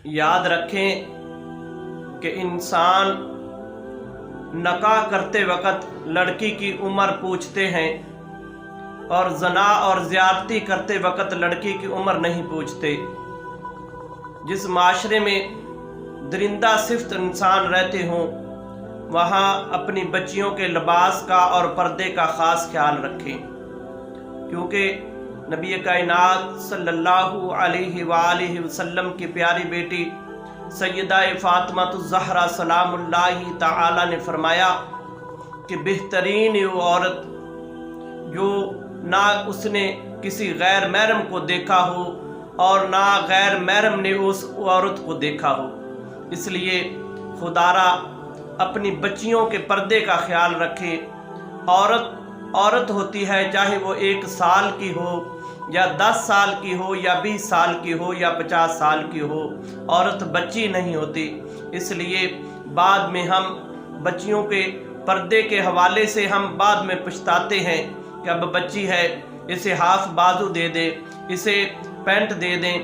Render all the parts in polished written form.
یاد رکھیں کہ انسان نکاح کرتے وقت لڑکی کی عمر پوچھتے ہیں اور زنا اور زیادتی کرتے وقت لڑکی کی عمر نہیں پوچھتے۔ جس معاشرے میں درندہ صفت انسان رہتے ہوں وہاں اپنی بچیوں کے لباس کا اور پردے کا خاص خیال رکھیں، کیونکہ نبی کائنات صلی اللہ علیہ وآلہ وسلم کی پیاری بیٹی سیدہ فاطمہ الزہرا سلام اللہ تعالی نے فرمایا کہ بہترین وہ عورت جو نہ اس نے کسی غیر محرم کو دیکھا ہو اور نہ غیر محرم نے اس عورت کو دیکھا ہو۔ اس لیے خدارا اپنی بچیوں کے پردے کا خیال رکھے۔ عورت ہوتی ہے، چاہے وہ 1 سال کی ہو یا 10 سال کی ہو یا 20 سال کی ہو یا 50 سال کی ہو، عورت بچی نہیں ہوتی۔ اس لیے بعد میں ہم بچیوں کے پردے کے حوالے سے ہم بعد میں پچھتاتے ہیں کہ اب بچی ہے، اسے ہاف بازو دے دیں، اسے پینٹ دے دیں۔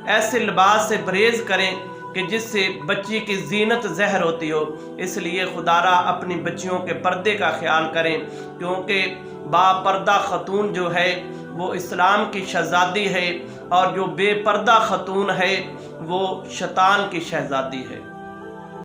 ایسے لباس سے پرہیز کریں کہ جس سے بچی کی زینت ظاہر ہوتی ہو۔ اس لیے خدارا اپنی بچیوں کے پردے کا خیال کریں، کیونکہ با پردہ خاتون جو ہے وہ اسلام کی شہزادی ہے، اور جو بے پردہ خاتون ہے وہ شیطان کی شہزادی ہے۔